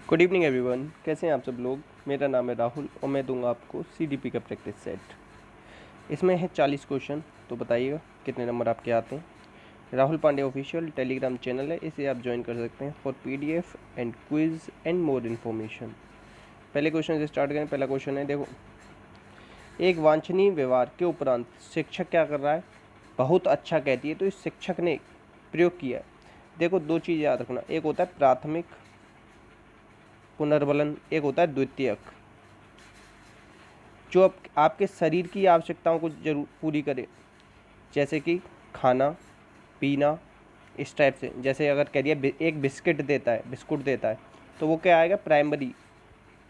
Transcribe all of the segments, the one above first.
Good evening everyone, कैसे हैं आप सब लोग। मेरा नाम है राहुल और मैं दूंगा आपको सीडीपी का प्रैक्टिस सेट। इसमें है 40 क्वेश्चन, तो बताइएगा कितने नंबर आपके आते हैं। Rahul Pandey official Telegram channel है, इसे आप ज्वाइन कर सकते हैं for PDF and quiz and more information. पहले क्वेश्चन से स्टार्ट करें। पहला क्वेश्चन है, देखो, एक वांछनीय व्यवहार के उपरांत शिक्षक क्या कर रहा है, बहुत अच्छा कहती है, तो इस शिक्षक ने प्रयोग किया है। देखो, दो चीज़ याद रखना, एक होता है प्राथमिक पुनर्बलन, एक होता है द्वितीयक, जो आपके शरीर की आवश्यकताओं को जरूर पूरी करे, जैसे कि खाना पीना, इस टाइप से। जैसे अगर कह दिया एक बिस्कुट देता है तो वो क्या आएगा, प्राइमरी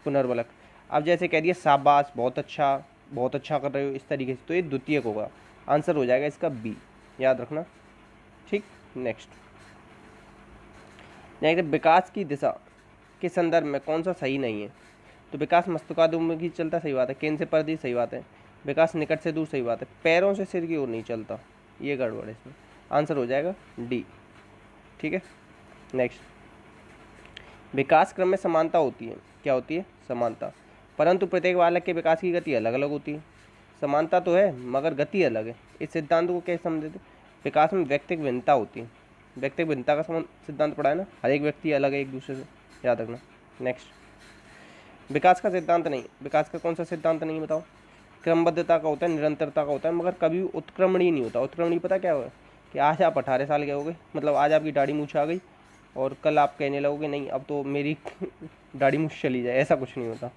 पुनर्बलक। अब जैसे कह दिया शाबाश, बहुत अच्छा कर रहे हो, इस तरीके से, तो ये द्वितीयक होगा। आंसर हो जाएगा इसका बी, याद रखना। ठीक, नेक्स्ट। विकास की दिशा के संदर्भ में कौन सा सही नहीं है, तो विकास मस्तकाभिमुखी चलता, सही बात है। केंद्र से परिधि, सही बात है। विकास निकट से दूर, सही बात है। पैरों से सिर की ओर नहीं चलता, ये गड़बड़ है इसमें। आंसर हो जाएगा डी। ठीक है, नेक्स्ट। विकास क्रम में समानता होती है, क्या होती है, समानता, परंतु प्रत्येक बालक के विकास की गति अलग अलग होती है। समानता तो है मगर गति अलग है। इस सिद्धांत को कैसे समझते, विकास में व्यक्तिगत भिन्नता होती है। व्यक्तिगत भिन्नता का सिद्धांत पढ़ा है ना, हर एक व्यक्ति अलग है एक दूसरे से, याद रखना। नेक्स्ट। विकास का सिद्धांत नहीं, विकास का कौन सा सिद्धांत नहीं बताओ। क्रमबद्धता का होता है, निरंतरता का होता है, मगर कभी उत्क्रमणीय नहीं होता। उत्क्रमणीय पता क्या होगा, कि आज आप 18 साल के हो गए, मतलब आज आपकी दाढ़ी मूछ आ गई और कल आप कहने लगोगे नहीं अब तो मेरी दाढ़ी मूछ चली जाए, ऐसा कुछ नहीं होता।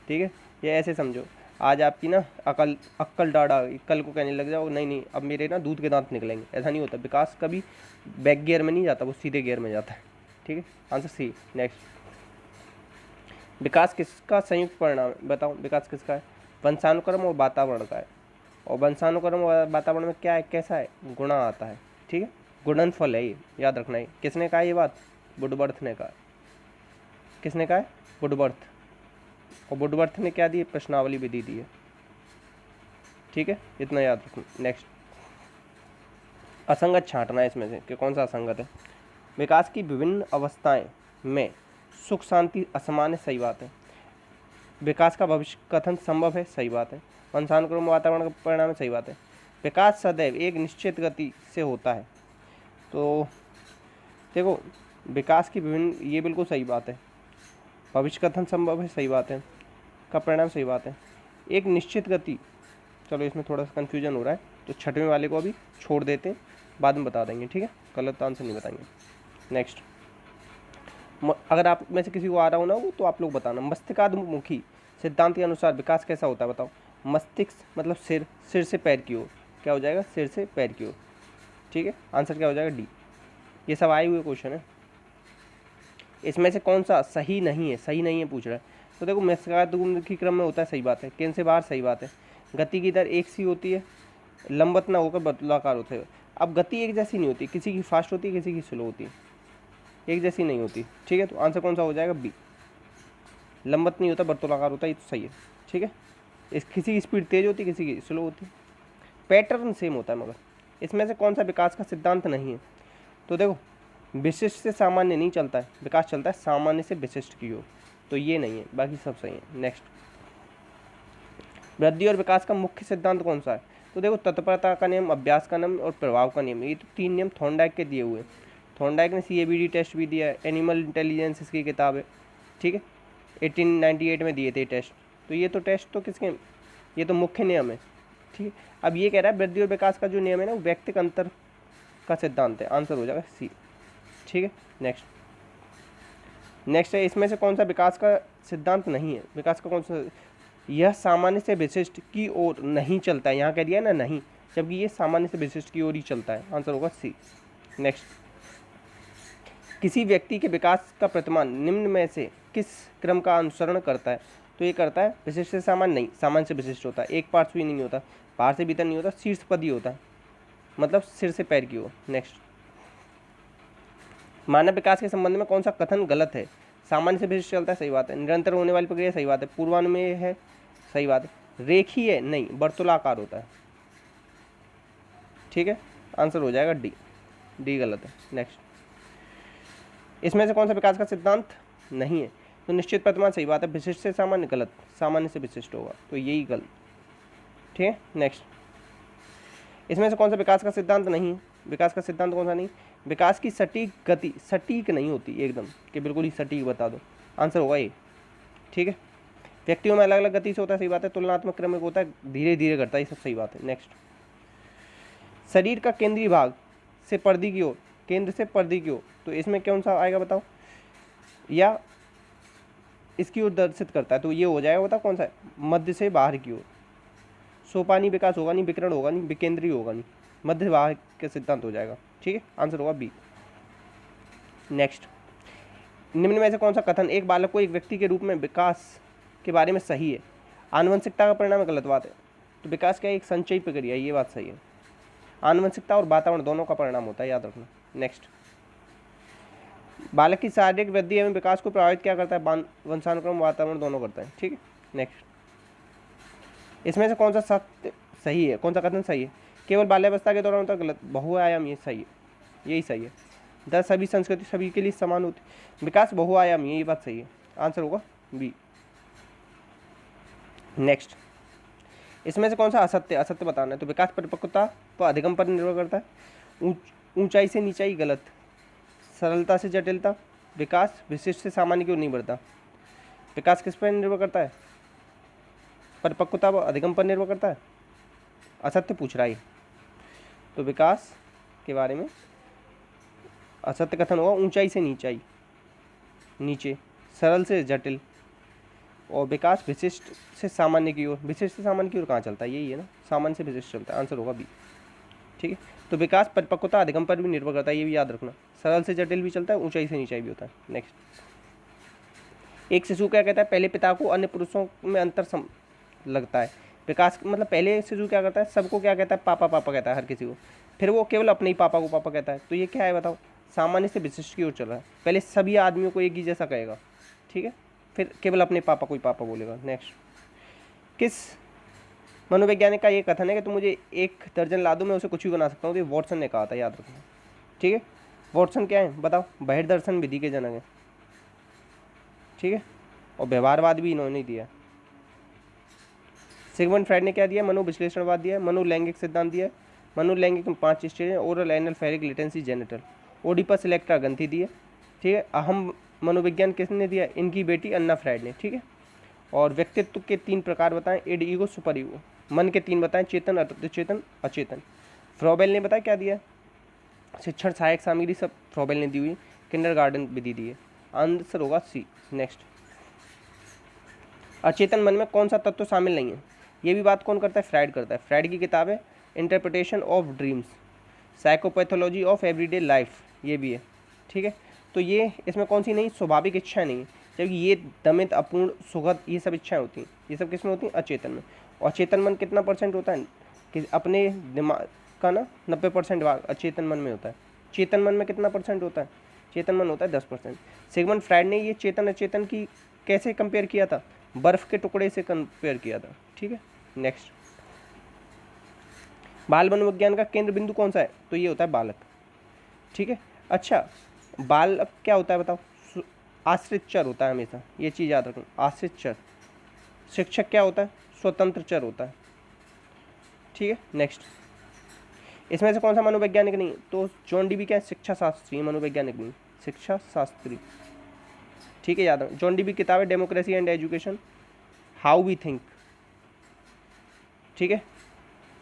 ठीक है, ये ऐसे समझो, आज आपकी ना अक्कल दाढ़ आ गई, कल को कहने लग जाओ नहीं नहीं अब मेरे ना दूध के दांत निकलेंगे, ऐसा नहीं होता। विकास कभी बैक गियर में नहीं जाता, वो सीधे गियर में जाता है। ठीक है, आंसर सी। नेक्स्ट। विकास किसका संयुक्त परिणाम है, बताओ विकास किसका है, वंशानुक्रम और वातावरण का है। और वंशानुक्रम और वातावरण में क्या है, कैसा है, गुणा आता है। ठीक है, गुणनफल है ये, याद रखना है। किसने कहा ये बात, वुडवर्थ ने कहा। किसने कहा है, वुडवर्थ। और वुडवर्थ ने क्या दी, प्रश्नावली विधि दी है। ठीक है, इतना याद रखना। नेक्स्ट। असंगत छांटना है इसमें से कि कौन सा असंगत है। विकास की विभिन्न अवस्थाएं में सुख शांति असमान है, सही बात है। विकास का भविष्य कथन संभव है, सही बात है। वंशानुक्रम वातावरण का परिणाम है, सही बात है। विकास सदैव एक निश्चित गति से होता है, तो देखो विकास की विभिन्न, ये बिल्कुल सही बात है। भविष्य कथन संभव है, सही बात है। का परिणाम, सही बात है। एक निश्चित गति, चलो इसमें थोड़ा सा कन्फ्यूजन हो रहा है, तो छठवें वाले को अभी छोड़ देते हैं, बाद में बता देंगे। ठीक है, गलत आंसर नहीं बताएंगे। नेक्स्ट। अगर आप में से किसी को आ रहा हो ना वो, तो आप लोग बताना। मस्तिष्काभिमुखी सिद्धांत के अनुसार विकास कैसा होता है, बताओ। मस्तिष्क मतलब सिर, सिर से पैर की ओर, क्या हो जाएगा, सिर से पैर की ओर। ठीक है, आंसर क्या हो जाएगा, डी। ये सब आए हुए क्वेश्चन है। इसमें से कौन सा सही नहीं है, सही नहीं है पूछ रहा है, तो देखो मस्तिष्काभिमुखी क्रम में होता है, सही बात है। केंद्र से बाहर, सही बात है। गति की दर एक सी होती है, लंबत ना होकर वर्तुलाकार होते हैं। अब गति एक जैसी नहीं होती, किसी की फास्ट होती है, किसी की स्लो होती है, एक जैसी नहीं होती। ठीक है, तो आंसर कौन सा हो जाएगा, बी। लंबत नहीं होता, वर्तुलाकार होता है, ये तो सही है। ठीक है, इस किसी की स्पीड तेज होती है, किसी की स्लो होती है, पैटर्न सेम होता है। मगर इसमें से कौन सा विकास का सिद्धांत नहीं है, तो देखो विशिष्ट से सामान्य नहीं चलता है, विकास चलता है सामान्य से विशिष्ट की ओर, तो ये नहीं है, बाकी सब सही है। नेक्स्ट। वृद्धि और विकास का मुख्य सिद्धांत कौन सा है, तो देखो तत्परता का नियम, अभ्यास का नियम और प्रभाव का नियम, ये तो 3 नियम थॉर्नडाइक के दिए हुए हैं। थॉर्नडाइक ने CABD टेस्ट भी दिया है, एनिमल इंटेलिजेंस इसकी किताब है। ठीक है, 1898 में दिए थे टेस्ट, तो ये तो टेस्ट तो किसके, ये तो मुख्य नियम है। ठीक है, अब ये कह रहा है वृद्धि और विकास का जो नियम है ना, वो व्यक्तिगत अंतर का सिद्धांत है, आंसर हो जाएगा सी। ठीक है, नेक्स्ट। नेक्स्ट है, इसमें से कौन सा विकास का सिद्धांत नहीं है, विकास का कौन सा, यह सामान्य से विशिष्ट की ओर नहीं चलता है, यहाँ कह दिया ना नहीं, जबकि ये सामान्य से विशिष्ट की ओर ही चलता है, आंसर होगा सी। नेक्स्ट। किसी व्यक्ति के विकास का प्रतिमान निम्न में से किस क्रम का अनुसरण करता है, तो ये करता है विशिष्ट से सामान्य नहीं, सामान्य से विशिष्ट होता है, एक पार्श्व नहीं होता, बाहर से भीतर नहीं होता, शीर्ष पद ही होता है, मतलब सिर से पैर की ओर। नेक्स्ट। मानव विकास के संबंध में कौन सा कथन गलत है, सामान्य से विशिष्ट चलता है, सही बात है। निरंतर होने वाली प्रक्रिया, सही बात है। पूर्वानुमेय है, सही बात है। रेखीय नहीं, वर्तुलाकार होता है। ठीक है, आंसर हो जाएगा डी, डी गलत है। नेक्स्ट। इसमें से कौन सा विकास का सिद्धांत नहीं है, तो निश्चित प्रतिमान सही बात है, विशिष्ट से सामान्य गलत, सामान्य से विशिष्ट होगा, तो यही गलत। ठीक है, नेक्स्ट। इसमें से कौन सा विकास का सिद्धांत नहीं है? विकास का सिद्धांत कौन सा नहीं? विकास की सटीक गति सटीक नहीं होती एकदम कि बिल्कुल ही सटीक बता दो, आंसर होगा ये। ठीक है, व्यक्तियों में अलग अलग गति से होता है, सही बात है। तुलनात्मक क्रमिक होता है, धीरे धीरे करता है, ये सब सही बात है। नेक्स्ट। शरीर का केंद्रीय भाग से परिधि की ओर, केंद्र से परिधि की ओर, तो इसमें कौन सा आएगा बताओ, या इसकी ओर दर्शित करता है, तो ये हो जाएगा, बताओ कौन सा है, मध्य से बाहर की ओर। सोपानी विकास होगा नहीं, विकर्ण होगा नहीं, विकेंद्रीय होगा नहीं, मध्य बाहर के सिद्धांत हो जाएगा। ठीक है, आंसर होगा बी। नेक्स्ट। निम्न में से कौन सा कथन एक बालक को एक व्यक्ति के रूप में विकास के बारे में सही है? आनुवंशिकता का परिणाम गलत बात है। तो विकास क्या एक संचयी प्रक्रिया है, ये बात सही है। आनुवंशिकता और वातावरण दोनों का परिणाम होता है, याद रखना। नेक्स्ट। बालक की शारीरिक वृद्धि एवं विकास को प्रभावित क्या करता है? वंशानुक्रम, वातावरण दोनों करता है। ठीक है, नेक्स्ट। इसमें से कौन सा सत्य सही है, कौन सा कथन सही है? केवल बाल्यावस्था के दौरान होता है, गलत। बहुआयाम, ये सही है, यही सही है। दस सभी संस्कृति सभी के लिए समान होती, विकास बहुआयामी है, ये बात सही है, आंसर होगा बी। नेक्स्ट। इसमें से कौन सा असत्य असत्य बताना है? तो विकास परिपक्वता व अधिगम पर निर्भर करता है, ऊंचाई से नीचाई, गलत। सरलता से जटिलता, विकास विशिष्ट से सामान्य की ओर नहीं बढ़ता। विकास किस पर निर्भर करता है? परिपक्वता व अधिगम पर निर्भर करता है, असत्य पूछ रहा है। तो विकास के बारे में असत्य कथन होगा ऊंचाई से नीचाई, नीचे, सरल से जटिल, और विकास विशिष्ट से सामान्य की ओर। विशिष्ट से सामान्य की ओर कहाँ चलता है? यही है ना, सामान्य से विशिष्ट चलता है, आंसर होगा बी। ठीक है, तो विकास परिपक्वता अधिगम पर भी निर्भर करता है, ये भी याद रखना। सरल से जटिल भी चलता है, ऊंचाई से नीचाई भी होता है। नेक्स्ट। एक शिशु क्या कहता है? पहले पिता को अन्य पुरुषों में अंतर लगता है। विकास मतलब पहले शिशु क्या करता है? सबको क्या कहता है? पापा पापा कहता है हर किसी को, फिर वो केवल अपने ही पापा को पापा कहता है, तो ये क्या है बताओ? सामान्य से विशिष्ट की ओर चल रहा है। पहले सभी आदमियों को एक ही जैसा कहेगा, ठीक है, फिर केवल अपने पापा को ही पापा बोलेगा। नेक्स्ट। किस मनोवैज्ञानिक का ये कथन है कि तुम मुझे एक दर्जन ला दो, मैं उसे कुछ भी बना सकता हूँ? तो ये वॉटसन ने कहा था, याद रखना। ठीक है, वॉटसन क्या है बताओ? बहिर्दर्शन विधि के जनक है। ठीक है, और व्यवहारवाद भी इन्होंने दिया। सिगमंड फ्राइड ने क्या दिया? मनोविश्लेषणवाद दिया है, मनोलैंगिक सिद्धांत दिया है, मनोलैंगिक में 5 स्टेज हैं, oral, anal, ferric, latency, genital. Oedipus Electra ग्रंथि दी है। ठीक है, अहम मनोविज्ञान किसने दिया? इनकी बेटी अन्ना फ्राइड ने। ठीक है, और व्यक्तित्व के 3 प्रकार बताएं, इड, ईगो, सुपर ईगो। मन के 3 बताएं, चेतन, अर्धचेतन, अचेतन। फ्रॉबेल ने बताया क्या दिया? शिक्षण सहायक सामग्री सब फ्रॉबेल ने दी हुई, किंडरगार्टन विधि दी है, आंसर होगा सी। नेक्स्ट। अचेतन मन में कौन सा तत्व शामिल नहीं है? ये भी बात कौन करता है? फ्राइड करता है। फ्राइड की किताब है interpretation of dreams, psychopathology of everyday life, ये भी है। ठीक है, तो ये इसमें कौन सी नहीं? स्वाभाविक इच्छा नहीं, जबकि ये दमित, अपूर्ण, सुखद, ये सब इच्छाएं होती हैं, ये सब किस में होती हैं? अचेतन में। और अचेतन मन कितना % होता है कि अपने दिमाग का ना 90% भाग अचेतन मन में होता है। चेतन मन में कितना % होता है? चेतन मन होता है 10%। सिगमंड फ्राइड ने ये चेतन अचेतन की कैसे कंपेयर किया था? बर्फ के टुकड़े से कंपेयर किया था। ठीक है, नेक्स्ट। बाल मनोविज्ञान का केंद्र बिंदु कौन सा है? तो ये होता है बालक। ठीक है, अच्छा, बालक क्या होता है बताओ? आश्रित चर होता है हमेशा, ये चीज़ याद रखना, आश्रित चर। शिक्षक क्या होता है? स्वतंत्र चर होता है। ठीक है, नेक्स्ट। इसमें से कौन सा मनोवैज्ञानिक नहीं? तो जॉन डीबी क्या है? शिक्षा शास्त्री, मनोवैज्ञानिक नहीं, शिक्षा शास्त्री। ठीक है, याद रखना। जॉन डीबी किताब है democracy and education, how we think. ठीक है,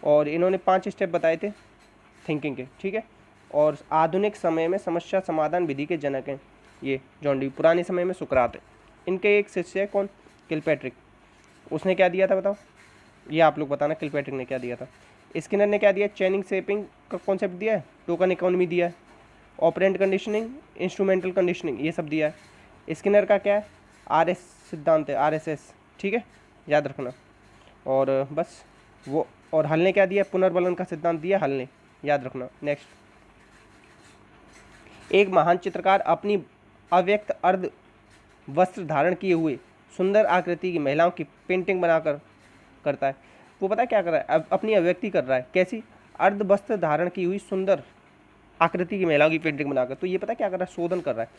और इन्होंने 5 स्टेप बताए थे थिंकिंग के। ठीक है, और आधुनिक समय में समस्या समाधान विधि के जनक हैं ये जॉन डीबी। पुराने समय में सुकरात है। इनके एक शिष्य है कौन? किलपैट्रिक। उसने क्या दिया था बताओ? ये आप लोग बताना, किलपैट्रिक ने क्या दिया था। स्किनर ने क्या दिया? चैनिंग शेपिंग का कॉन्सेप्ट दिया है, टोकन इकोनॉमी दिया है, ऑपरेंट कंडीशनिंग, इंस्ट्रूमेंटल कंडीशनिंग, ये सब दिया है। स्किनर का क्या है? RS सिद्धांत है, RSS। ठीक है, याद रखना। और बस वो, और हल ने क्या दिया? पुनर्बलन का सिद्धांत दिया हल ने, याद रखना। नेक्स्ट। एक महान चित्रकार अपनी अव्यक्त अर्ध वस्त्र धारण किए हुए सुंदर आकृति की महिलाओं की पेंटिंग बनाकर करता है। वो पता है क्या कर रहा है? अपनी अभिव्यक्ति कर रहा है। कैसी? अर्ध वस्त्र धारण की हुई सुंदर आकृति की महिलाओं की पेंटिंग बनाकर। तो ये पता क्या कर रहा है? शोधन कर रहा है।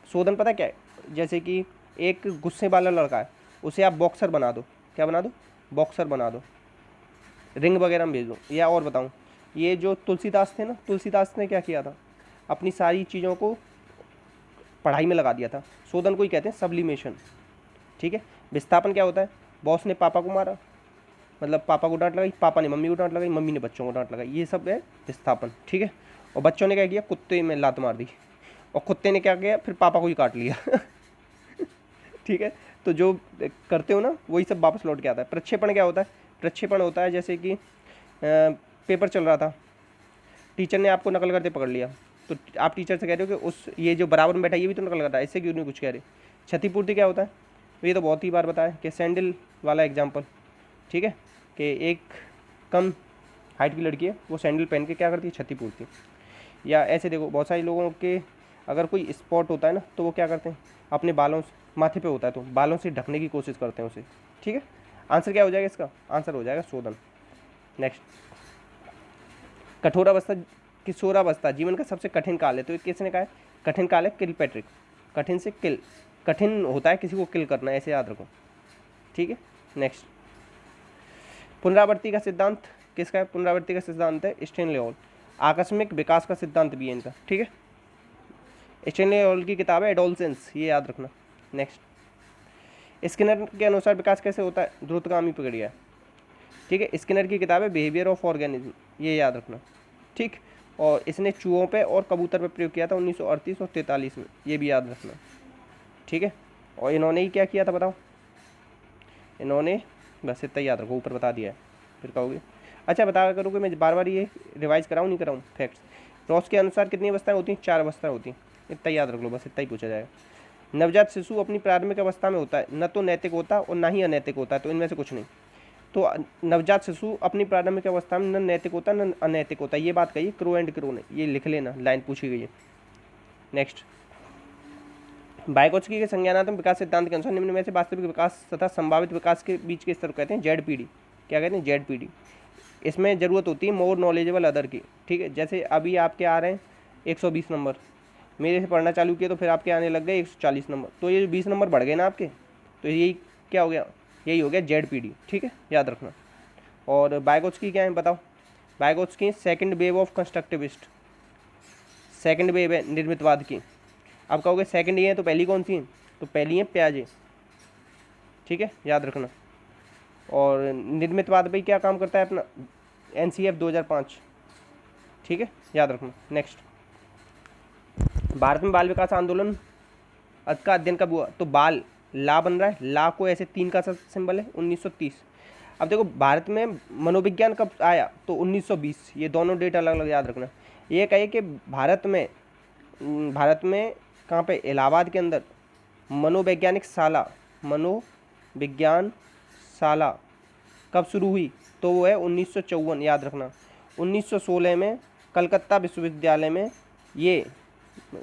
शोधन पता क्या है? जैसे कि एक गुस्से वाला लड़का है, उसे आप बॉक्सर बना दो, क्या बना दो, बॉक्सर बना दो, रिंग वगैरह में भेज दो। या और बताऊँ, ये जो तुलसीदास थे ना, तुलसीदास ने क्या किया था, अपनी सारी चीज़ों को पढ़ाई में लगा दिया था। शोधन को ही कहते हैं सब्लिमेशन, ठीक है। विस्थापन क्या होता है, बॉस ने पापा को मारा, मतलब पापा को डांट लगाई, पापा ने मम्मी को डांट लगाई, मम्मी ने बच्चों को डांट लगाई, ये सब है विस्थापन, ठीक है। और बच्चों ने क्या किया, कुत्ते में लात मार दी, और कुत्ते ने क्या किया, फिर पापा को ही काट लिया ठीक है। तो जो करते हो ना वही सब वापस लौट के आता है। प्रक्षेपण क्या होता है, प्रक्षेपण होता है जैसे कि पेपर चल रहा था, टीचर ने आपको नकल करते पकड़ लिया, तो आप टीचर से कह रहे हो कि उस ये जो बराबर में बैठा ये भी तो नकल कर रहा है, इससे क्यों नहीं कुछ कह रहे। क्षतिपूर्ति क्या होता है, ये तो बहुत ही बार बताया कि सैंडल वाला एग्जाम्पल, ठीक है, कि एक कम हाइट की लड़की है, वो सैंडल पहन के क्या करती है, क्षतिपूर्ति। या ऐसे देखो, बहुत सारे लोगों के अगर कोई स्पॉट होता है ना, तो वो क्या करते हैं, अपने बालों से, माथे पे होता है तो बालों से ढकने की कोशिश करते हैं उसे, ठीक है। आंसर क्या हो जाएगा इसका, आंसर हो जाएगा शोधन। नेक्स्ट, कठोरावस्था, किशोरावस्था जीवन का सबसे कठिन काल है, तो ये किसने कहा है, कठिन काल है किलपैट्रिक, कठिन से किल, कठिन होता है किसी को किल करना, ऐसे याद रखो, ठीक है। नेक्स्ट, पुनरावृत्ति का सिद्धांत किसका है, पुनरावृत्ति का सिद्धांत है स्टेनलेऑल। आकस्मिक विकास का सिद्धांत भी है इनका, ठीक है। स्टेनलेऑल की किताब है एडोलसेंस, ये याद रखना। नेक्स्ट, स्किनर के अनुसार विकास कैसे होता है, द्रुतगामी प्रक्रिया, ठीक है। स्किनर की किताब है बिहेवियर ऑफ ऑर्गेनिज्म, ये याद रखना, ठीक। और इसने चूहों पे और कबूतर पे प्रयोग किया था 1938 और 43 में, ये भी याद रखना, ठीक है। और इन्होंने ही क्या किया था बताओ, इन्होंने बस इतना याद रखो, ऊपर बता दिया है, फिर कहोगे अच्छा बता करोगे मैं बार बार ये रिवाइज कराऊँ नहीं कराऊँ फैक्ट्स। रॉस के अनुसार कितनी अवस्थाएं होती हैं, 4 अवस्थाएं होती हैं, इतना याद रख लो, बस इतना ही पूछा जाएगा। नवजात शिशु अपनी प्रारंभिक अवस्था में होता है, न तो नैतिक होता और ना ही अनैतिक होता है, तो इनमें से कुछ नहीं। तो नवजात शिशु अपनी प्रारंभिक अवस्था में न नैतिक होता न अनैतिक होता, ये बात कही क्रो एंड क्रो ने, ये लिख लेना, लाइन पूछी गई है। नेक्स्ट, वाइगोत्स्की के संज्ञानात्मक विकास सिद्धांत के अनुसार निम्न में से वास्तविक विकास तथा संभावित विकास के बीच के स्तर को कहते हैं ZPD, क्या कहते हैं ZPD। इसमें ज़रूरत होती है मोर नॉलेजेबल अदर की, ठीक है। जैसे अभी आपके आ रहे हैं 120 नंबर, मेरे से पढ़ना चालू किया तो फिर आपके आने लग गए 140 नंबर, तो ये 20 नंबर बढ़ गए ना आपके, तो यही क्या हो गया, यही हो गया ZPD, ठीक है, याद रखना। और वाइगोत्स्की क्या है बताओ, Vygotsky second wave of constructivist, second wave है निर्मितवाद की। अब कहोगे सेकंड ये है तो पहली कौन सी है, तो पहली है प्याजे, ठीक है, याद रखना। और निर्मितवाद भाई क्या काम करता है अपना, NCF 2005, ठीक है, याद रखना। नेक्स्ट, भारत में बाल विकास आंदोलन का अध्ययन कब हुआ, तो बाल ला बन रहा है, ला को ऐसे 3 का सिंबल है 1930। अब देखो भारत में मनोविज्ञान कब आया, तो 1920, ये दोनों डेट अलग अलग याद रखना। ये कहिए कि भारत में कहाँ पे, इलाहाबाद के अंदर मनोवैज्ञानिक शाला, मनोविज्ञान शाला कब शुरू हुई, तो वो है 1954, याद रखना। 1916 में कलकत्ता विश्वविद्यालय में ये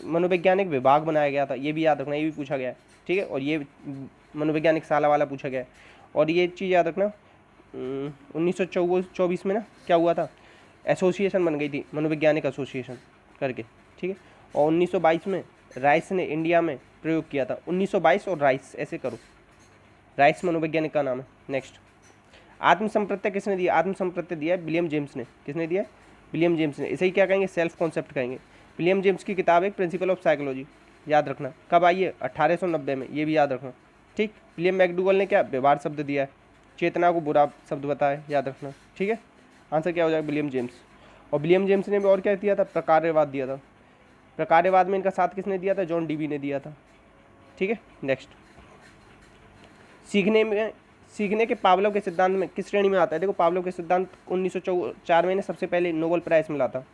मनोवैज्ञानिक विभाग बनाया गया था, ये भी याद रखना, ये भी पूछा गया है, ठीक है। और ये मनोवैज्ञानिक शाला वाला पूछा गया है। और ये चीज़ याद रखना, 1924 में ना क्या हुआ था, एसोसिएशन बन गई थी, मनोवैज्ञानिक एसोसिएशन करके, ठीक है। और 1922 में राइस ने इंडिया में प्रयोग किया था, 1922 और राइस ऐसे करो, राइस मनोवैज्ञानिक का नाम है। नेक्स्ट, आत्मसंप्रत्यय किसने दिया, आत्मसंप्रत्यय दिया है विलियम जेम्स ने, किसने दिया है, विलियम जेम्स ने। इसे ही क्या कहेंगे, सेल्फ कॉन्सेप्ट कहेंगे। विलियम जेम्स की किताब है प्रिंसिपल ऑफ साइकोलॉजी, याद रखना, कब आई है, 1890 में, ये भी याद रखना, ठीक। विलियम मैकडूगल ने क्या व्यवहार शब्द दिया है, चेतना को बुरा शब्द बताया, याद रखना, ठीक है। आंसर क्या हो जाएगा, विलियम जेम्स। और विलियम जेम्स ने भी और क्या दिया था, प्रकार्यवाद दिया था। प्रकार्यवाद में इनका साथ किसने दिया था, जॉन डीवी ने दिया था, ठीक है। नेक्स्ट, सीखने के पावलोव के सिद्धांत में किस श्रेणी में आता है, देखो पावलोव के सिद्धांत 1904 में सबसे पहले नोबेल प्राइज मिला था,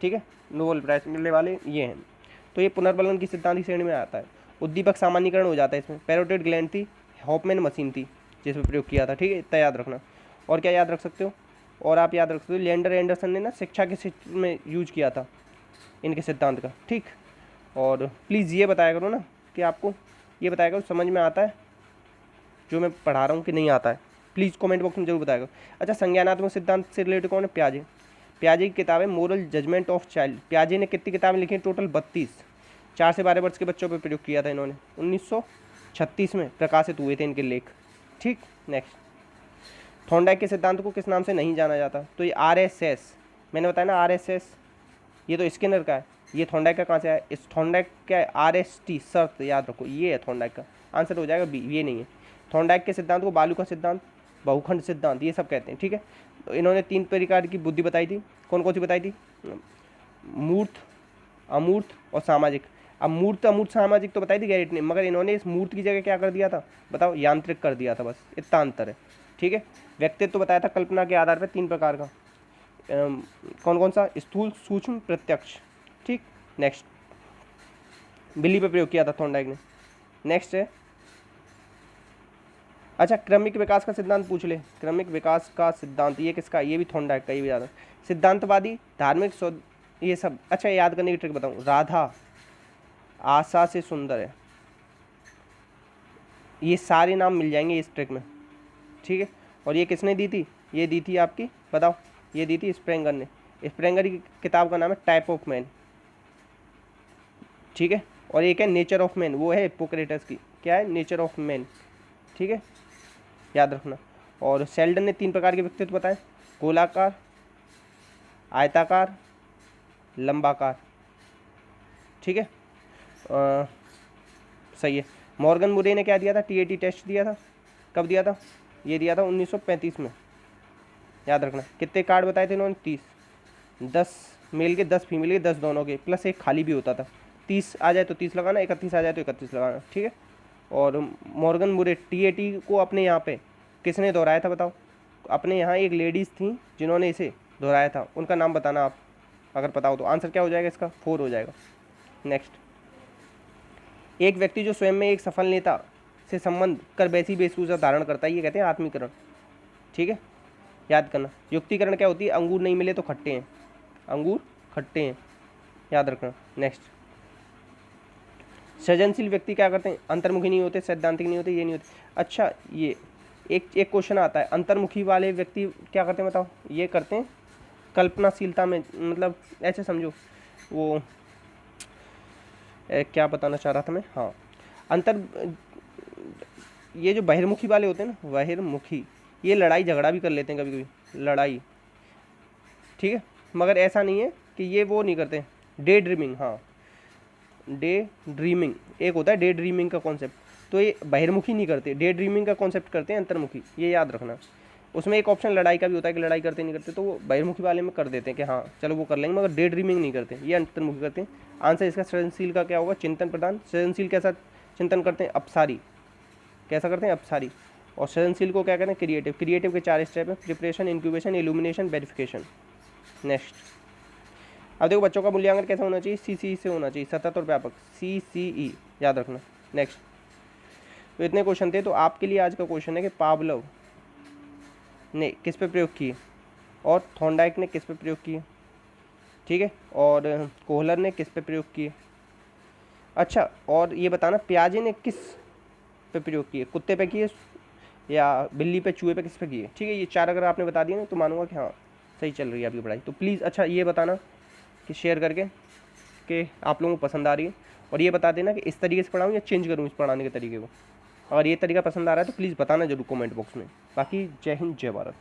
ठीक है, नोबेल प्राइज मिलने वाले ये हैं। तो ये पुनर्बलन की सिद्धांत की श्रेणी में आता है। उद्दीपक सामान्यकरण हो जाता है इसमें, पैरोटिड ग्लैंड थी, हॉफमैन मशीन थी जिसमें प्रयोग किया था, ठीक है, इतना याद रखना। और क्या याद रख सकते हो, और आप याद रख सकते हो लिएंडर एंडरसन ने ना शिक्षा के क्षेत्र में यूज किया था इनके सिद्धांत का, ठीक। और प्लीज़ ये बताया करो ना कि आपको ये बताया करो समझ में आता है जो मैं पढ़ा रहा हूँ कि नहीं आता है, प्लीज़ कमेंट बॉक्स में जरूर बताया करो। अच्छा, संज्ञानात्मक सिद्धांत से रिलेटेड कौन है, प्याजे। प्याजे की किताब है मोरल जजमेंट ऑफ चाइल्ड। प्याजे ने कितनी किताबें लिखी हैं, टोटल 32, 4 से 12 वर्ष के बच्चों पर प्रयोग किया था इन्होंने, 1936 में प्रकाशित हुए थे इनके लेख। ठीक, नेक्स्ट, थॉर्नडाइक के सिद्धांत को किस नाम से नहीं जाना जाता? तो ये आरएसएस, मैंने बताया ना आरएसएस, ये तो स्किनर का है, ये थॉर्नडाइक का कहाँ से आया? इस थॉर्नडाइक क्या है? आरएसटी, शर्त याद रखो, ये है थॉर्नडाइक का आंसर हो जाएगा बी, ये नहीं है। थॉर्नडाइक के सिद्धांत को बालू का सिद्धांत, बहुखंड सिद्धांत, ये सब कहते हैं। ठीक है, तो इन्होंने 3 प्रकार की बुद्धि बताई थी, कौन कौन सी बताई थी? मूर्त, अमूर्त और सामाजिक। अब मूर्त अमूर्त सामाजिक तो बताई थी गैरिट ने, मगर इन्होंने इस मूर्त की जगह क्या कर दिया था बताओ? यांत्रिक कर दिया था, बस इतना अंतर है। ठीक है, व्यक्तित्व तो बताया था कल्पना के आधार पर 3 प्रकार का, कौन कौन सा? स्थूल, सूक्ष्म, प्रत्यक्ष। ठीक, नेक्स्ट, बिल्ली पे प्रयोग किया था थॉर्नडाइक ने। नेक्स्ट है, अच्छा, क्रमिक विकास का सिद्धांत पूछ ले, क्रमिक विकास का सिद्धांत, ये किसका? ये भी थॉर्नडाइक का, ये भी याद है। सिद्धांतवादी, धार्मिक, ये सब। अच्छा, याद करने की ट्रिक बताऊं, राधा आशा से सुंदर है, ये सारे नाम मिल जाएंगे इस ट्रिक में। ठीक है, और ये किसने दी थी? ये दी थी आपकी, बताओ, ये दी थी स्प्रेंगर ने। स्प्रेंगर की किताब का नाम है टाइप ऑफ मैन। ठीक है, और एक है नेचर ऑफ मैन, वो है हिप्पोक्रेटस की, क्या है? Nature of man. ठीक है, याद रखना। और शेल्डन ने 3 प्रकार के व्यक्तित्व बताए, गोलाकार, आयताकार, लंबाकार। ठीक है, सही है। मॉर्गन मुरे ने क्या दिया था? टीएटी टेस्ट दिया था, कब दिया था? ये दिया था 1935 में, याद रखना। कितने कार्ड बताए थे इन्होंने? 30, 10 मेल के, 10 फीमेल के, 10 दोनों के, प्लस एक खाली भी होता था। 30 आ जाए तो 30 लगाना, 31 आ जाए तो 31 लगाना। ठीक है, और मॉर्गन मुरे टीएटी को अपने यहाँ पे किसने दोहराया था बताओ? अपने यहाँ एक लेडीज़ थी जिन्होंने इसे दोहराया था, उनका नाम बताना आप, अगर पता हो तो। आंसर क्या हो जाएगा इसका? 4 हो जाएगा। नेक्स्ट, एक व्यक्ति जो स्वयं में एक सफल नेता से संबंध कर वैसी वेशभूषा धारण करता है, ये कहते हैं आत्मीकरण। ठीक है, याद करना। युक्तिकरण क्या होती है? अंगूर नहीं मिले तो खट्टे हैं, अंगूर खट्टे हैं, याद रखना। नेक्स्ट, सृजनशील व्यक्ति क्या करते हैं? अंतर्मुखी नहीं होते, सैद्धांतिक नहीं होते, ये नहीं होते। अच्छा, ये एक क्वेश्चन आता है, अंतर्मुखी वाले व्यक्ति क्या करते हैं बताओ? ये करते हैं कल्पनाशीलता में, मतलब ऐसे समझो, वो क्या बताना चाह रहा था मैं, हाँ, ये जो बहिर्मुखी वाले होते हैं ना, बहिर्मुखी, ये लड़ाई झगड़ा भी कर लेते हैं कभी कभी, लड़ाई। ठीक है, मगर ऐसा नहीं है कि ये वो नहीं करते। डे ड्रीमिंग, हाँ, डे ड्रीमिंग एक होता है, डे ड्रीमिंग का कॉन्सेप्ट, तो ये बहिर्मुखी नहीं करते, डे ड्रीमिंग का कॉन्सेप्ट करते हैं अंतर्मुखी, ये याद रखना। उसमें एक ऑप्शन लड़ाई का भी होता है कि लड़ाई करते नहीं करते, तो वो बहिर्मुखी वाले में कर देते हैं कि हाँ चलो वो कर लेंगे, मगर डे ड्रीमिंग नहीं करते, ये अंतर्मुखी करते हैं। आंसर इसका सृजनशील का क्या होगा? चिंतन प्रदान। सृजनशील कैसा चिंतन करते हैं? अपसारी। कैसा करते हैं? अपसारी। और सृजनशील को क्या कहते हैं? क्रिएटिव। क्रिएटिव के 4 स्टेप हैं, preparation, incubation, illumination, verification. Next, अब देखो बच्चों का मूल्यांकन कैसा होना चाहिए? CCE से होना चाहिए, सतत और व्यापक, CCE, याद रखना। नेक्स्ट, तो इतने क्वेश्चन थे। तो आपके लिए आज का क्वेश्चन है कि पावलोव ने किस पे प्रयोग किए और थॉर्नडाइक ने किस पे प्रयोग किए, ठीक है, और कोहलर ने किस पे प्रयोग किए। अच्छा, और ये बताना पियाजे ने किस पे प्रयोग किए? कुत्ते पे किए या बिल्ली पे, चूहे पे, किस पे किए? ठीक है, ये 4 अगर आपने बता दिए ना तो मानूंगा कि हाँ सही चल रही है आपकी पढ़ाई। तो प्लीज़ अच्छा ये बताना कि शेयर करके कि आप लोगों को पसंद आ रही है, और ये बता देना कि इस तरीके से पढ़ाऊँ या चेंज करूँ इस पढ़ाने के तरीके को। अगर ये तरीका पसंद आ रहा है तो प्लीज़ बताना जरूर कमेंट बॉक्स में। बाकी जय हिंद, जय भारत।